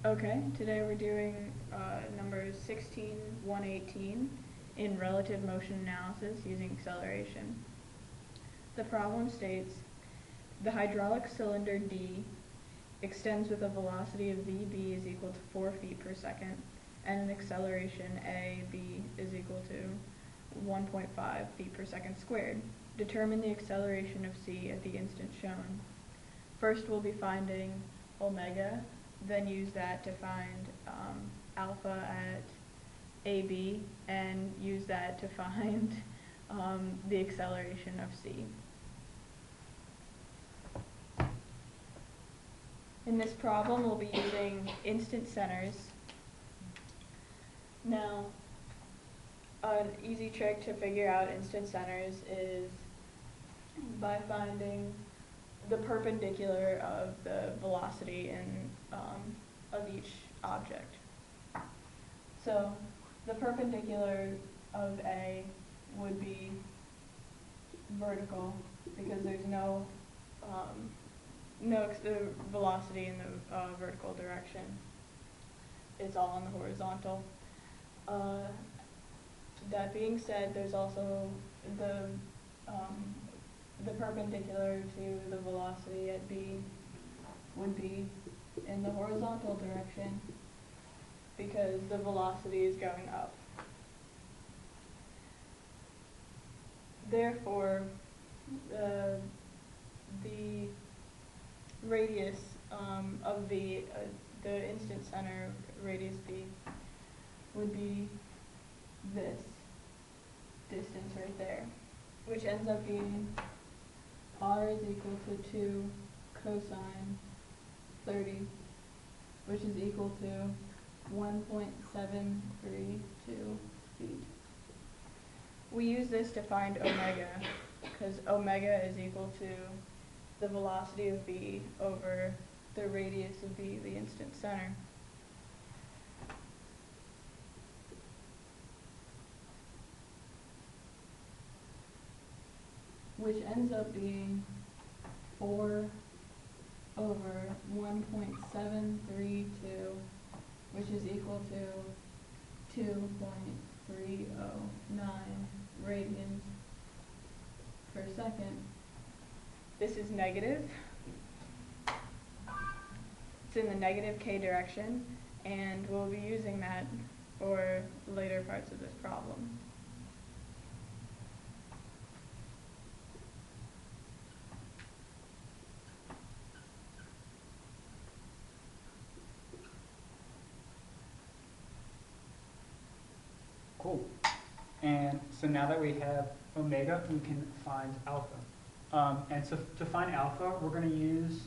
Okay, today we're doing numbers 16, 118 in relative motion analysis using acceleration. The problem states the hydraulic cylinder D extends with a velocity of VB is equal to 4 feet per second and an acceleration AB is equal to 1.5 feet per second squared. Determine the acceleration of C at the instant shown. First we'll be finding omega, then use that to find alpha at AB, and use that to find the acceleration of C. In this problem, we'll be using instant centers. Now, an easy trick to figure out instant centers is by finding the perpendicular of the velocity of each object. So the perpendicular of A would be vertical because there's no velocity in the vertical direction. It's all in the horizontal. That being said, there's also the perpendicular to the velocity at B would be in the horizontal direction because the velocity is going up. Therefore, the radius of V, the instant center radius B, would be this distance right there, which ends up being r is equal to 2 cosine 30, which is equal to 1.732 feet. We use this to find omega, because omega is equal to the velocity of V over the radius of V, the instant center. Which ends up being 4 over 1.732, which is equal to 2.309 radians per second. This is negative. It's in the negative k direction, and we'll be using that for later parts of this problem. Cool. And so now that we have omega, we can find alpha. And so to find alpha, we're going to use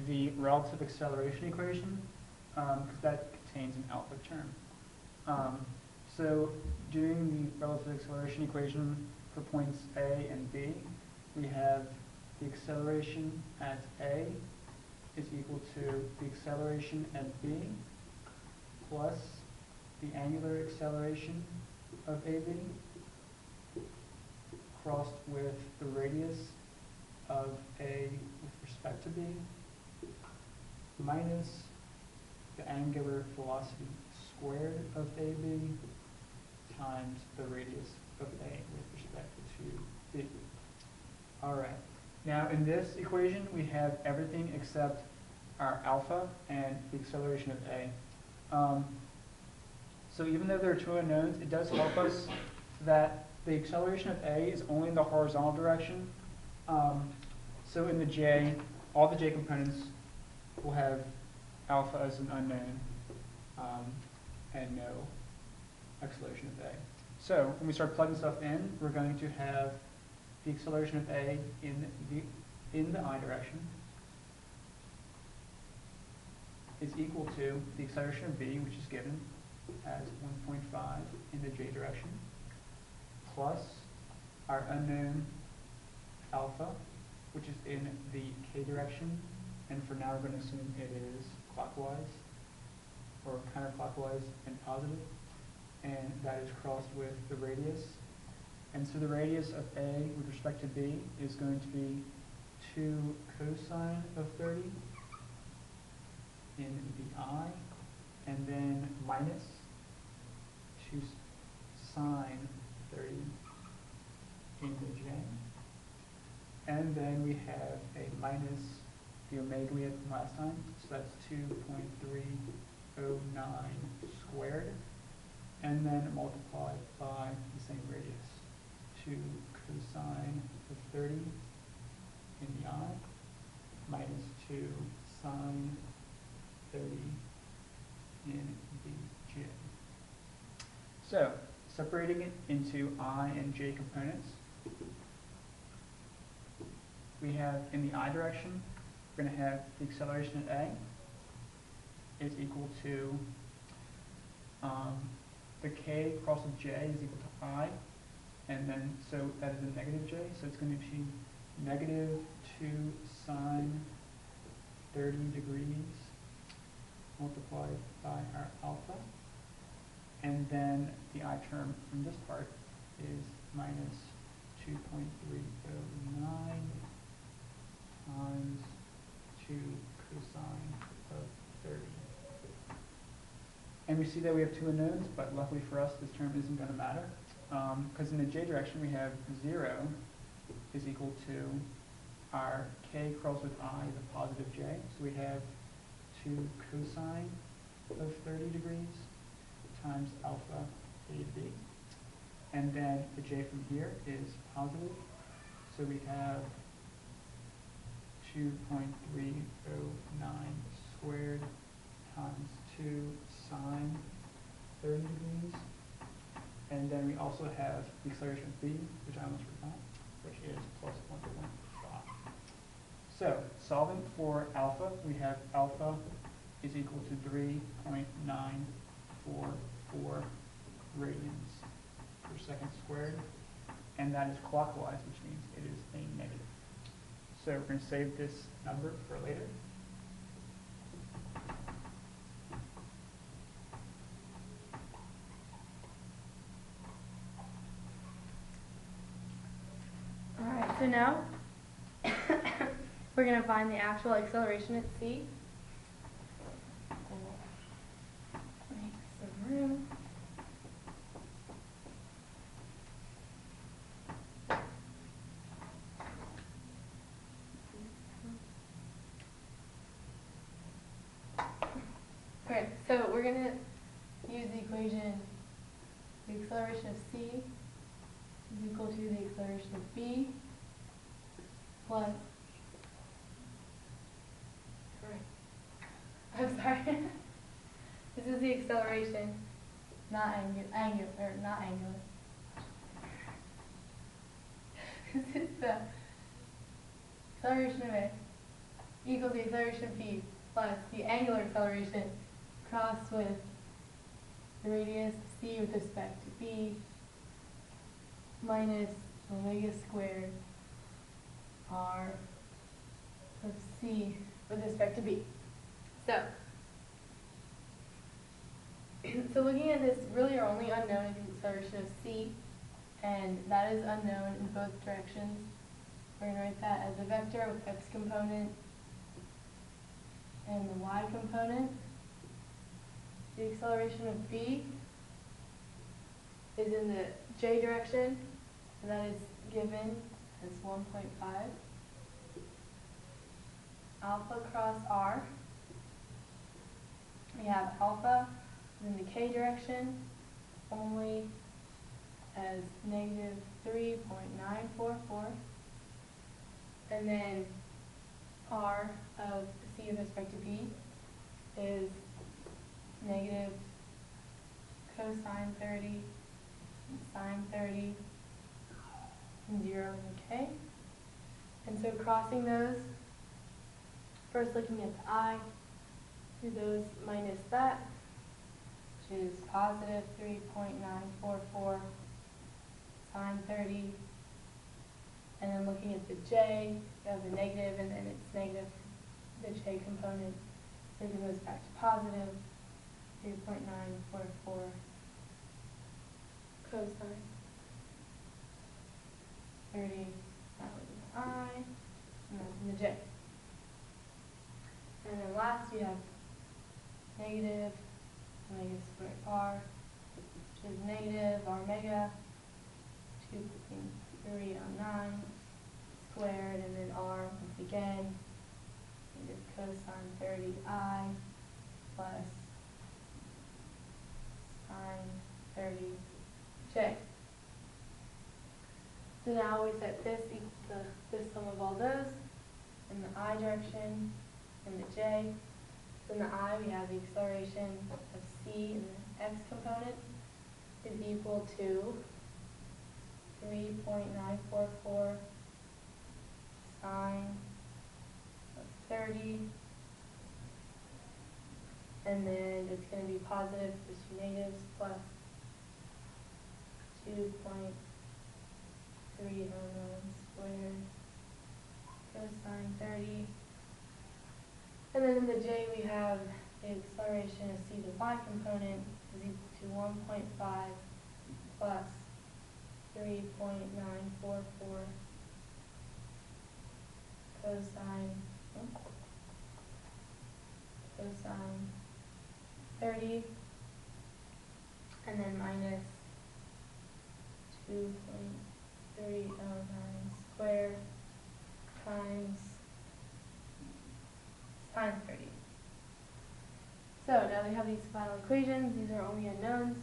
the relative acceleration equation because that contains an alpha term. So doing the relative acceleration equation for points A and B, we have the acceleration at A is equal to the acceleration at B plus the angular acceleration of AB crossed with the radius of A with respect to B minus the angular velocity squared of AB times the radius of A with respect to B. All right. Now in this equation we have everything except our alpha and the acceleration of A. So even though there are two unknowns, it does help us that the acceleration of A is only in the horizontal direction. So in the J, all the J components will have alpha as an unknown and no acceleration of A. So when we start plugging stuff in, we're going to have the acceleration of A in the I direction is equal to the acceleration of B, which is given as 1.5 in the J direction, plus our unknown alpha, which is in the K direction, and for now we're going to assume it is clockwise, or counterclockwise and positive, and that is crossed with the radius. And so the radius of A with respect to B is going to be 2 cosine of 30 in the I and then minus 2 sine 30 in the j. And then we have a minus the omega we had from last time, so that's 2.309 squared, and then multiplied by the same radius, 2 cosine of 30 in the I, minus 2 sine 30 in the j. So, separating it into I and j components, we have in the I direction, we're going to have the acceleration at A is equal to the k cross of j is equal to I, and then so that is a negative j, so it's going to be negative 2 sine 30 degrees multiplied by our alpha, and then the I term from this part is minus 2.309 times 2 cosine of 30. And we see that we have two unknowns, but luckily for us, this term isn't going to matter, because in the j direction we have 0 is equal to our k cross with I, the positive j. So we have 2 cosine of 30 degrees times alpha AB. And then the j from here is positive, so we have 2.309 squared times 2 sine 30 degrees. And then we also have the acceleration of b, which I almost forgot, which is plus 1.5. So, solving for alpha, we have alpha is equal to 3.944 radians per second squared, and that is clockwise, which means it is a negative. So we're going to save this number for later. Alright, so now we're going to find the actual acceleration at C. Make some room. Okay, so we're going to use the equation, the acceleration of C is equal to the acceleration of B plus, I'm sorry, this is the acceleration, not angular. This is the acceleration of A equals the acceleration of B plus the angular acceleration crossed with the radius of C with respect to B minus omega squared r of C with respect to B. So looking at this, really our only unknown is the acceleration of C, and that is unknown in both directions. We're going to write that as a vector with x component and the y component. The acceleration of B is in the j direction, and that is given as 1.5. Alpha cross r. We have alpha in the k direction only as negative 3.944. And then r of C with respect to B is negative cosine 30 and sine 30 and 0 in the k. And so crossing those, first looking at the I, do those minus that, which is positive 3.944 sine 30. And then looking at the j, you have the negative, and then it's negative, the j component. So it goes back to positive 3.944 cosine 30. That was in the I, and that's in the j. And then last we have negative omega squared r, which is negative r omega 2.309 squared, and then r once again negative cosine 30i plus sine 30j. So now we set this equal to the sum of all those in the I direction and the j. So in the I we have the acceleration of c in the x component is equal to 3.944 sine of 30, and then it's going to be positive for two negatives plus 2.309 squared cosine 30. And then in the j we have the acceleration of c, the y component, is equal to 1.5 plus 3.944 cosine 30, and then minus 2.309 squared times sine 30. So now that we have these final equations, these are only unknowns.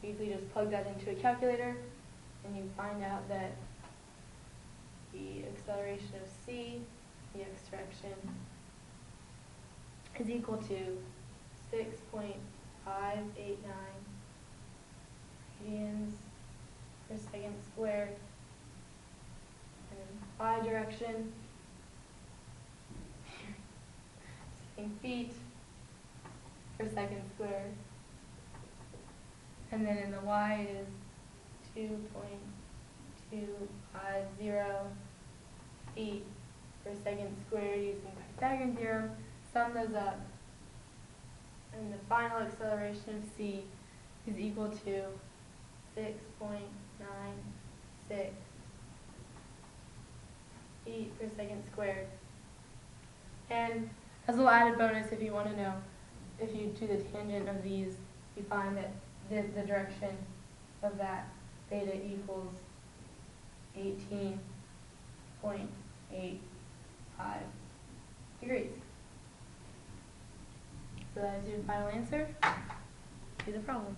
You usually just plug that into a calculator, and you find out that the acceleration of c, the x direction, is equal to 6.589 radians per second squared, and in y direction, in feet per second squared, and then in the y it is 2.250 feet per second squared using Pythagorean theorem. Sum those up, and the final acceleration of c is equal to 6.96 feet per second squared. And as a little added bonus, if you want to know, if you do the tangent of these, you find that the direction of that theta equals 18.85 degrees. So that is your final answer to the problem.